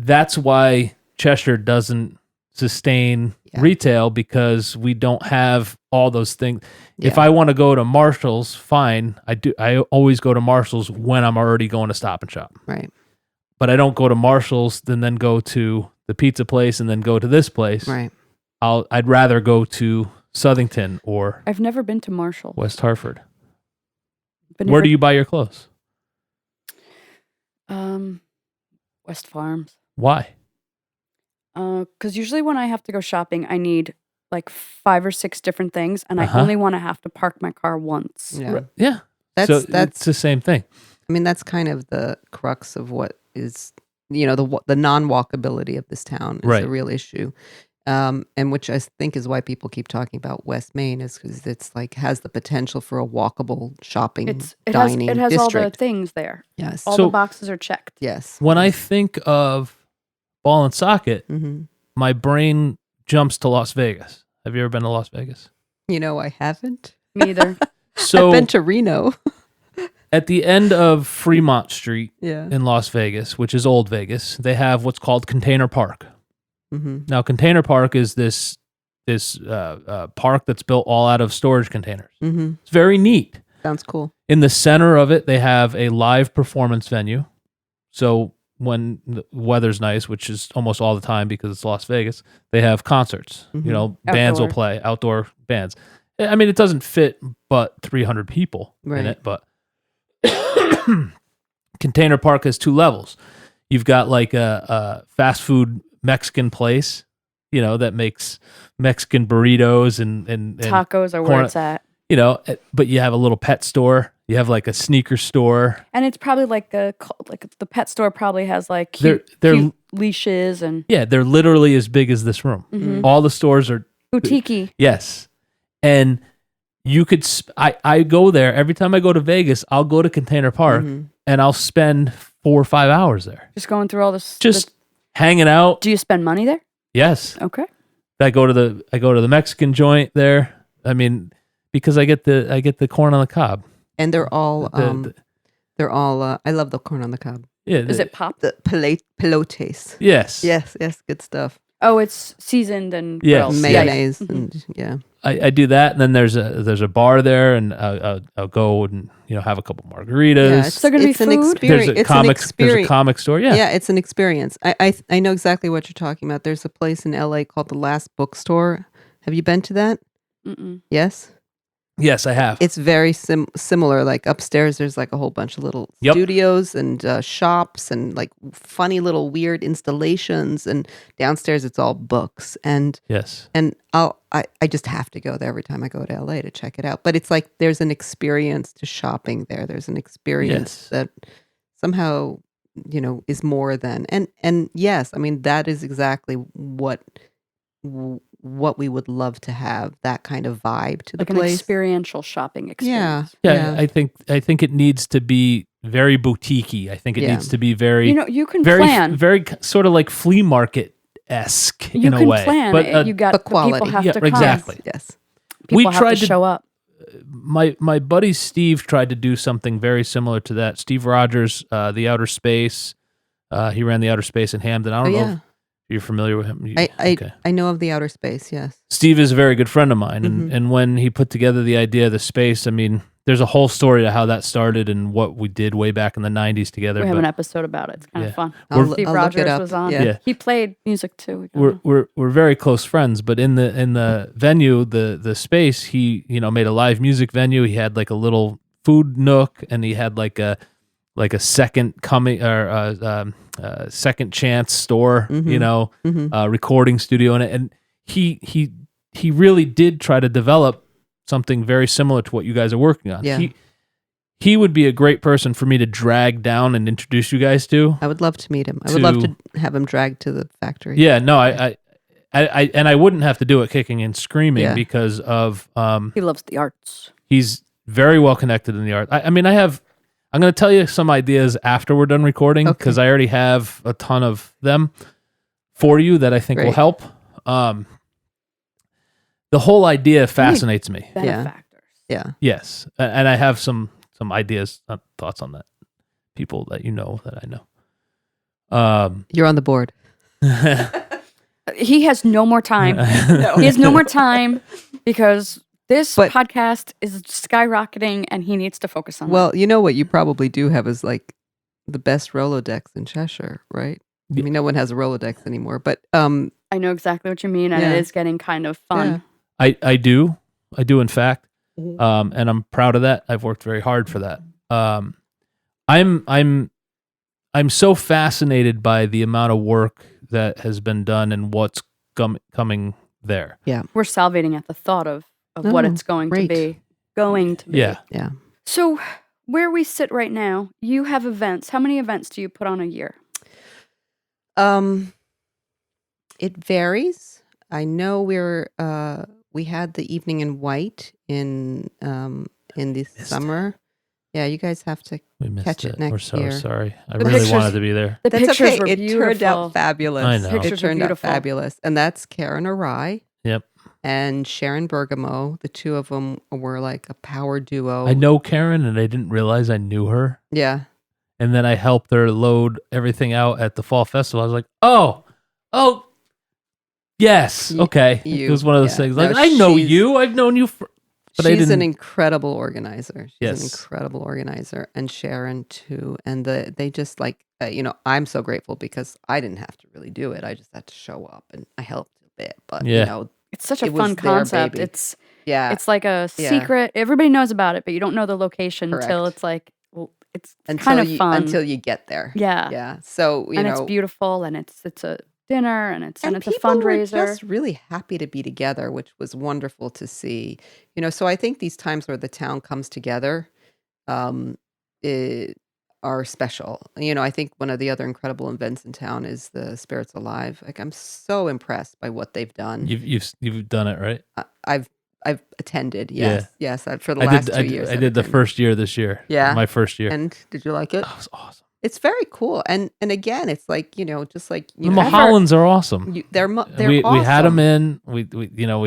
That's why Cheshire doesn't sustain retail, because we don't have all those things. Yeah. If I want to go to Marshall's, fine. I always go to Marshall's when I'm already going to Stop and Shop. Right. But I don't go to Marshall's then go to the pizza place and then go to this place. Right. I'd rather go to Southington or I've never been to Marshall. West Hartford. But Where do you buy your clothes? West Farms. Why? Because usually when I have to go shopping, I need like 5 or 6 different things, and Uh-huh. I only want to have to park my car once. Yeah. Yeah. That's it's the same thing. I mean, that's kind of the crux of what is, the non-walkability of this town is Right. a real issue. And which I think is why people keep talking about West Main, is because it's like has the potential for a walkable shopping, dining it has district. all the things there. Yes. All the boxes are checked. Yes. When I think of ball and socket, my brain jumps to Las Vegas. Have you ever been to Las Vegas? I haven't. Me either. So I've been to Reno. at the end of Fremont Street Yeah. in Las Vegas, which is Old Vegas, they have what's called Container Park. Mm-hmm. Now, Container Park is this park that's built all out of storage containers. Mm-hmm. It's very neat. Sounds cool. In the center of it, they have a live performance venue. So when the weather's nice, which is almost all the time because it's Las Vegas, they have concerts. Mhm. Bands will Outdoor. play, outdoor bands. I mean, it doesn't fit but 300 people Right. in it, but Container Park has 2 levels. You've got like a fast food Mexican place, that makes Mexican burritos and Tacos are where corn- it's at. but you have a little pet store. You have like a sneaker store. And it's probably like the pet store probably has like They're- cute leashes and Yeah, they're literally as big as this room. Mhm. All the stores are boutique-y. yes, and you could. I go there every time I go to Vegas. I'll go to Container Park and I'll spend 4 or 5 hours there, Just going through all this. just hanging out. Do you spend money there? Yes, Okay. I go to the Mexican joint there. I mean, because I get the corn on the cob. And they're all The- I love the corn on the cob. Yeah, Is it pop? The pilotes. Yes. Yes, good stuff. Oh, it's seasoned and Yes. grilled. Mayonnaise Mhm. and yeah. I do that, and then there's a bar there, and I'll go and have a couple margaritas. Yeah, Is there gonna be it's an food? experience. There's a It's an comic. There's a experience. comic store. Yeah. Yeah, it's an experience. I know exactly what you're talking about. There's a place in LA called the Last Bookstore. Have you been to that? Mm-mm. Yes. Yes, I have. It's very similar. Like upstairs, there's like a whole bunch of little Yep. studios and shops and like funny little weird installations. And downstairs, it's all books. And Yes. I just have to go there every time I go to LA to check it out. But it's like there's an experience to shopping there. There's an experience Yes. that somehow is more than and yes, I mean that is exactly what we would love to have, that kind of vibe to the Like an place. experiential shopping Yeah. experience. Yeah, I think it needs to be very boutique-y. I think it Yeah. needs to be very You can very plan. very sort of like flea market-esque You in a can way. plan. But You got but the people quality. have Yeah, to come. exactly. Yes. People We have tried to to- show up. my buddy Steve tried to do something very similar to that. Steve Rogers, the Outer Space. He ran the Outer Space in Hamden. I don't know if you're familiar with him. I know of the Outer Space, yes. Steve is a very good friend of mine, Mhm. and when he put together the idea of the space, I mean, there's a whole story to how that started and what we did way back in the 90s together. We have but an episode about it. It's kind Yeah. of fun. I'll Steve look it Rogers up. was on. Yeah. Yeah. He played music too. We got we're very close friends, but in the venue, the space, he made a live music venue. He had like a little food nook, and he had like a second coming or second chance store, Mhm. recording studio in it, and he really did try to develop something very similar to what you guys are working on. Yeah. He would be a great person for me to drag down and introduce you guys to. I would love to meet him. I would love to have him dragged to the factory. Yeah, no, I and I wouldn't have to do it kicking and screaming Yeah. because of He loves the arts. he's very well connected in the art. I'm going to tell you some ideas after we're done recording because I already have a ton of them for you that I think will Great. help. The whole idea fascinates me. Benefactors. Yeah. Yes, and I have some ideas, thoughts on that. People that that I know. You're on the board. He has no more time. He has no more time because this But- podcast is skyrocketing and he needs to focus on Well, you know what you probably do have is like the best Rolodex in Cheshire, right? I mean, no one has a Rolodex anymore, but that. I know exactly what you mean, and Yeah. it is getting kind of fun. I do in fact, Mhm. and I'm proud of that. I've worked very hard for that. I'm so fascinated by the amount of work that has been done and what's coming there. We're salivating at the thought of what Oh, it's going great. to be. Going to be. Yeah. Yeah. So where we sit right now, you have events. How many events do you put on a year? It varies. I know we had the evening in white in the summer. Yeah, you guys have to We missed catch it next We're so year. sorry. I The really pictures- wanted to be there. The That's pictures okay. were It beautiful. turned out fabulous. I know. Pictures It turned were out beautiful. fabulous. And that's Karen Arai Yep. and Sharon Bergamo. The two of them were like a power duo. I know Karen, and I didn't realize I knew her. Yeah. And then I helped her load everything out at the fall festival. I was like, oh, yes, okay. It was one of those things. Like, No, I know you. I've known you for. But I she's didn't. an incredible organizer. She's an Yes. incredible organizer, and Sharon too. And they just like I'm so grateful because I didn't have to really do it. I just had to show up, and I helped a bit. But Yeah. It's such a It was fun their concept. baby. It's yeah, like a secret. Everybody knows about it, but you don't know the location until Correct. it's like, well, it's until kind of you fun. until you get there. Yeah. Yeah. So and it's beautiful, and it's a dinner, and it's a people fundraiser. were just really happy to be together, which was wonderful to see. So I think these times where the town comes together are special. I think one of the other incredible events in town is the Spirits Alive. Like, I'm so impressed by what they've done. You've done it, right? I've attended. Yes, yes. For the I last did. 2 years, I I've did the attended. first year this year. Yeah. My first year. And did you like it? That was awesome. It's very cool. And again, it's like just like The Mulhollans are awesome. they're we awesome. had them in. We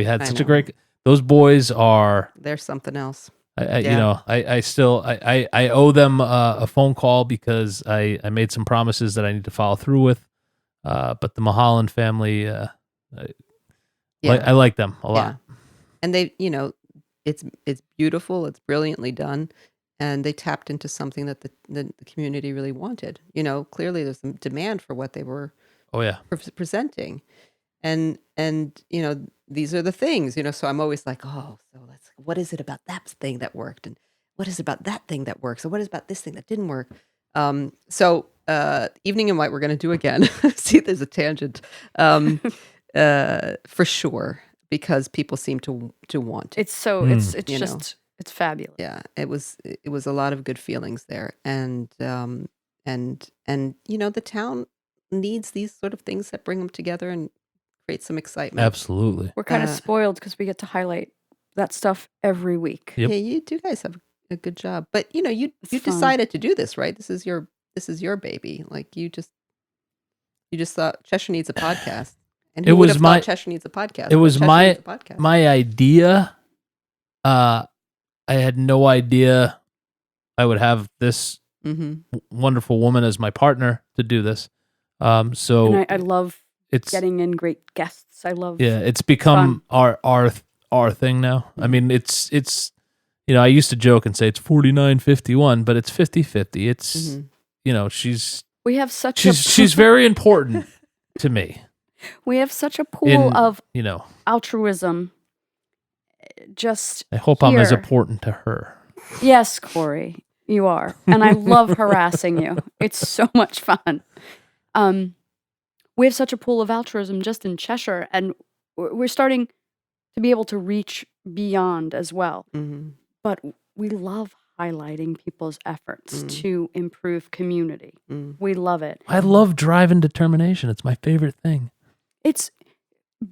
had I such a know. great. Those boys are. They're something else. I still owe them a phone call because I made some promises that I need to follow through with. But the Mulholland family, I like them a lot. Yeah. And they, it's beautiful. It's brilliantly done. And they tapped into something that the community really wanted. Clearly there's some demand for what they were Oh yeah. presenting. And these are the things, so I'm always like, what is it about that thing that worked? And what is it about that thing that works? And what is about this thing that didn't work? So Evening in White, we're going to do again. See, there's a tangent. For sure, because people seem to want it. It's so it's just it's fabulous. Yeah, it was a lot of good feelings there. And the town needs these sort of things that bring them together and create some excitement. Absolutely. We're kind of spoiled because we get to highlight that stuff every week. Yep. Yeah, you do guys have a good job. But you It's fun. decided to do this, right? This is your baby. Like you just thought Cheshire needs a podcast. And who would have thought Cheshire needs a podcast? It was Cheshire my needs a podcast. my idea. I had no idea I would have this wonderful woman as my partner to do this. So And I love it's getting in great guests. I love it's become our thing now. I mean, it's I used to joke and say it's 49-51, but it's 50-50. It's she's we have such she's very important to me. we have such a pool of You altruism. Just I hope I'm as here. important to her. Yes, Corey, you are. And I love harassing you. It's so much fun. We have such a pool of altruism just in Cheshire, and we're starting to be able to reach beyond as well. But we love highlighting people's efforts to improve community. We love it. I love drive and determination. It's my favorite thing. It's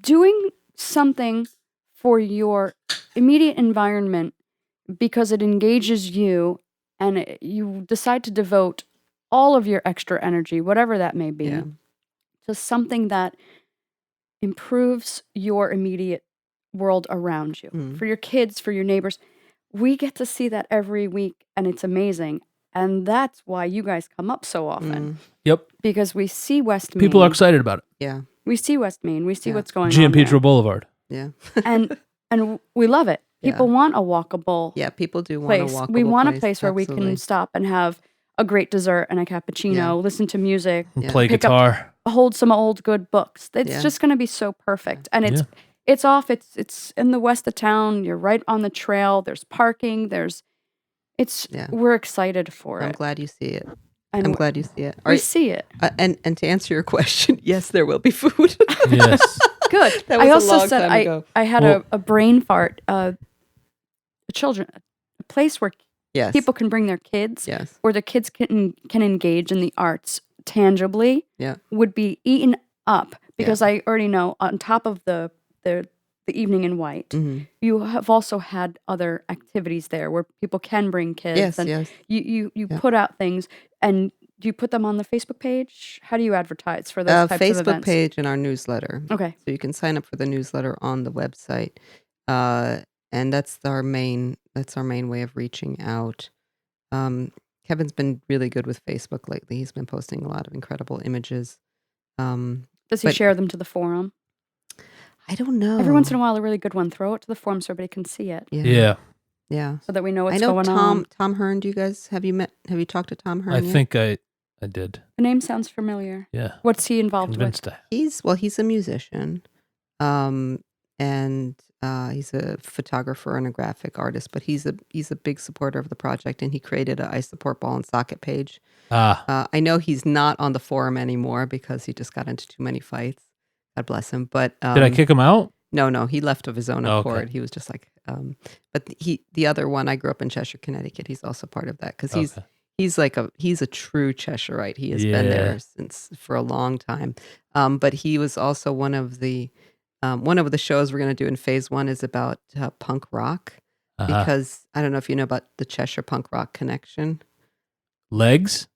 doing something for your immediate environment because it engages you and you decide to devote all of your extra energy, whatever that may be, to something that improves your immediate world around you. For your kids, for your neighbors. We get to see that every week, and it's amazing. And that's why you guys come up so often. Yep. Because we see West Main. People are excited about it. Yeah. We see West Main. We see what's going G on and there. Petro Boulevard. Yeah. and we love it. People want a walkable People do want a place. walkable We want a place place where we can stop and have a great dessert and a cappuccino, listen to music, Play Pick up- guitar. hold some old good books. It's just going to be so perfect. And it's off. It's in the west of town. You're right on the trail. There's parking. We're excited for I'm it. glad you see it. And I'm glad you see it. we see it. And to answer your question, yes, there will be food. Yes. Good. That was I a also long said time ago. I had a brain fart. A place where Yes. people can bring their kids, Yes. where the kids can engage in the arts tangibly, Yeah. would be eaten up because I already know on top of the the evening in white. Mhm. You have also had other activities there where people can bring kids. Yes, and yes. You Yeah. put out things, and do you put them on the Facebook page? How do you advertise for those types of Facebook events? page and our newsletter. Okay. So you can sign up for the newsletter on the website, and that's our main way of reaching out. Kevin's been really good with Facebook lately. He's been posting a lot of incredible images. Does he but- share them to the forum? I don't know. Every once in a while, a really good one. Throw it to the forum so everybody can see it, Yeah. So that we know what's I know going on. Tom Hearn. Have you talked to Tom Hearn? I yet? think I did. The name sounds familiar. Yeah. What's he involved Convinced with? He's a musician, and he's a photographer and a graphic artist. But he's a big supporter of the project, and he created a I Support Ball and Socket page. I know he's not on the forum anymore because he just got into too many fights. God bless him. But Did I kick him out? No, he left of his own accord. Okay. He was just like, but the other one, I grew up in Cheshire, Connecticut. He's also part of that because he's a true Cheshireite. He has been there for a long time. But he was also one of the shows we're going to do in phase 1 is about punk rock, because I don't know if you know about the Cheshire punk rock connection. Legs,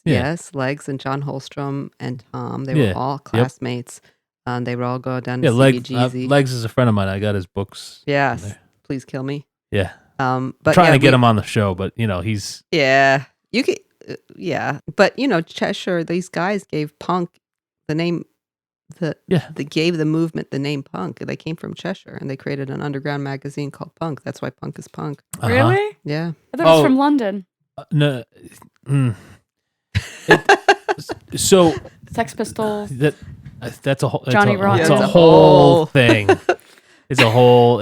Yes, Legs and John Holstrom and Tom. They were all classmates. They would all go down to CBGZ. Legs is a friend of mine. I got his books. Yes, Please Kill Me. Yeah. But trying to get him on the show, but he's you could but Cheshire, these guys gave punk the name. They gave the movement the name punk. They came from Cheshire and they created an underground magazine called Punk. That's why punk is punk. Really? Yeah. I thought it was from London. No. So Sex Pistols. That's a whole. Johnny Rotten. It's a whole thing. It's a whole.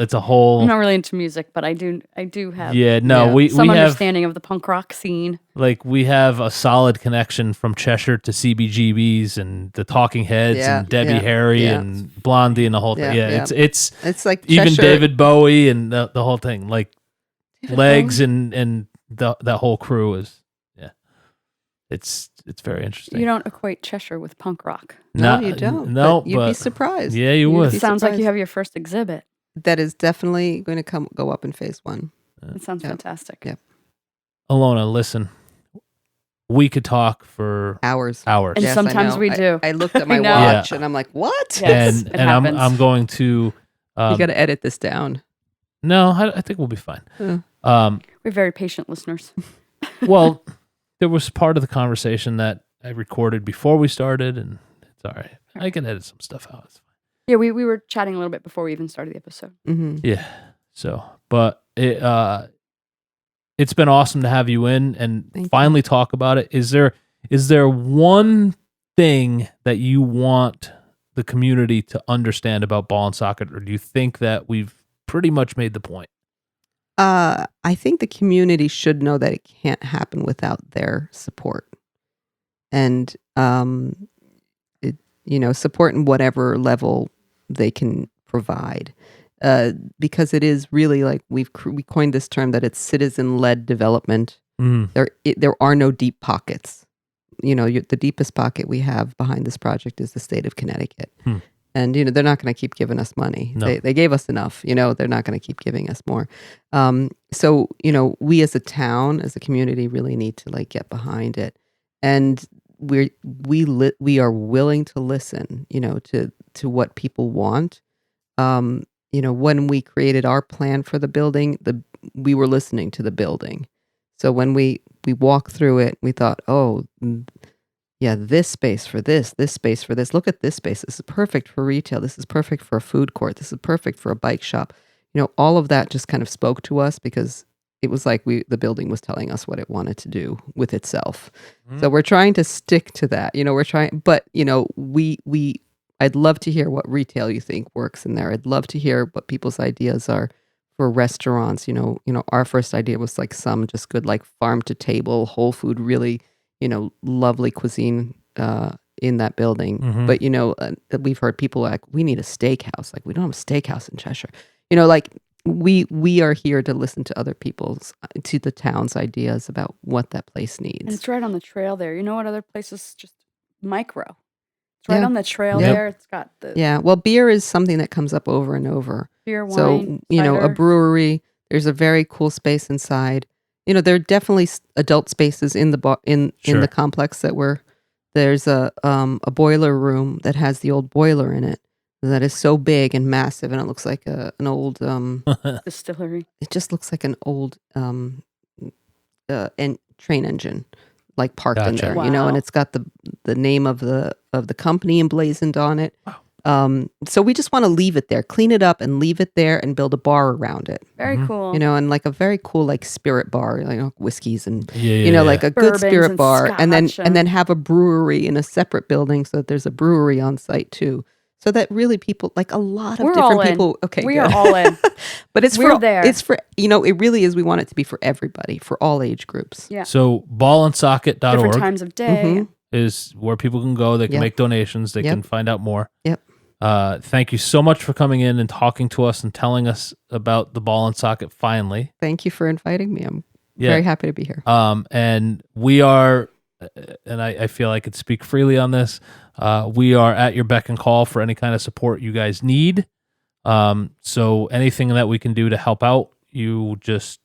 I'm not really into music, but I do have. We some have understanding of the punk rock scene. Like we have a solid connection from Cheshire to CBGBs and the Talking Heads and Debbie Harry and Blondie and the whole thing. It's like even Cheshire. David Bowie and the whole thing. Like David Legs Bowie? and that whole crew is It's very interesting. You don't equate Cheshire with punk rock. No, you don't. No, but you'd be surprised. Yeah, you would. It sounds like you have your first exhibit. That is definitely going to go up in phase 1. It sounds fantastic. Yeah. Alona, listen. We could talk for hours. And Yes, sometimes we do. I looked at my know. watch and I'm like, what? Yes, and I'm going to. You got to edit this down. No, I think we'll be fine. We're very patient listeners. Well, there was part of the conversation that I recorded before we started, and it's all right. I can edit some stuff out. It's fine. Yeah, we were chatting a little bit before we even started the episode. Mm-hmm. Yeah. So, but it's been awesome to have you in and finally talk about it. Is there one thing that you want the community to understand about ball and socket, or do you think that we've pretty much made the point? I think the community should know that it can't happen without their support, and support in whatever level they can provide, because it is really like we coined this term that it's citizen-led development. There are no deep pockets. The deepest pocket we have behind this project is the state of Connecticut. And, they're not going to keep giving us money. No. They gave us enough. They're not going to keep giving us more. So, we as a town, as a community, really need to get behind it. And we are willing to listen, to what people want. When we created our plan for the building, we were listening to the building. So when we walked through it, we thought, this space for this space for this. Look at this space. This is perfect for retail. This is perfect for a food court. This is perfect for a bike shop. All of that just kind of spoke to us because it was like the building was telling us what it wanted to do with itself. So we're trying to stick to that. We're trying, but I'd love to hear what retail you think works in there. I'd love to hear what people's ideas are for restaurants. Our first idea was some just good farm to table, whole food, really lovely cuisine in that building. But we've heard people we need a steakhouse. We don't have a steakhouse in Cheshire. We are here to listen to other to the town's ideas about what that place needs. And it's right on the trail there. You know what other places just micro? It's right on the trail there. It's got the Well, beer is something that comes up over and over. beer, wine, So, you know, a cider. brewery, there's a very cool space inside. You know, there are definitely adult spaces in the in the complex there's a boiler room that has the old boiler in it that is so big and massive, and it looks like an old distillery. It just looks like an old train engine, like parked in there, you know, and it's got the name of the company emblazoned on it. Wow. So we just want to leave it there, clean it up and leave it there and build a bar around it. Very cool. You know, and like a very cool like spirit bar, you know, whiskeys and like a good Bourbons spirit and bar, and scotch then have a brewery in a separate building so that there's a brewery on site too. So that really people, like a lot of different people. Okay, we good. are all in. But there. It's for, you know, it really is. We want it to be for everybody, for all age groups. Yeah. So ballandsocket.org Different times of day. is where people can go. They can make donations. They can find out more. Yep. Thank you so much for coming in and talking to us and telling us about the Ball and Socket finally. Thank you for inviting me. I'm very happy to be here. And we are, and I feel I could speak freely on this, we are at your beck and call for any kind of support you guys need. So anything that we can do to help out, you just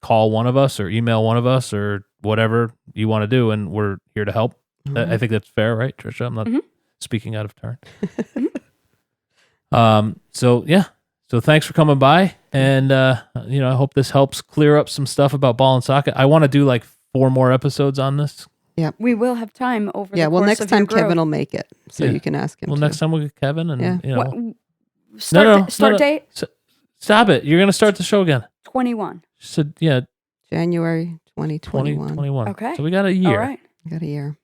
call one of us or email one of us or whatever you want to do, and we're here to help. Mm-hmm. I think that's fair, right, Trisha? I'm not speaking out of turn. So thanks for coming by, and you know, I hope this helps clear up some stuff about Ball and Socket. I want to do like 4 more episodes on this. Yeah, we will have time over. Yeah, the well, course next of time your growth. Kevin will make it, so you can ask him. Well, next time we'll get Kevin, and you know, start date. Stop it! You're gonna start the show again. 21. So yeah, January 2021. 2021. Okay. So we got a year. All right. We got a year.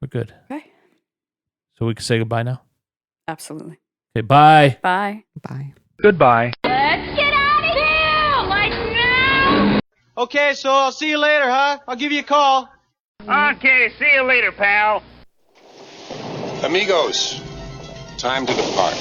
We're good. Okay. So we can say goodbye now. Absolutely. Okay. Bye. Bye. Bye. Goodbye. Let's get out of here! Like now! Okay, so I'll see you later, huh? I'll give you a call. Okay, see you later, pal. Amigos, time to depart.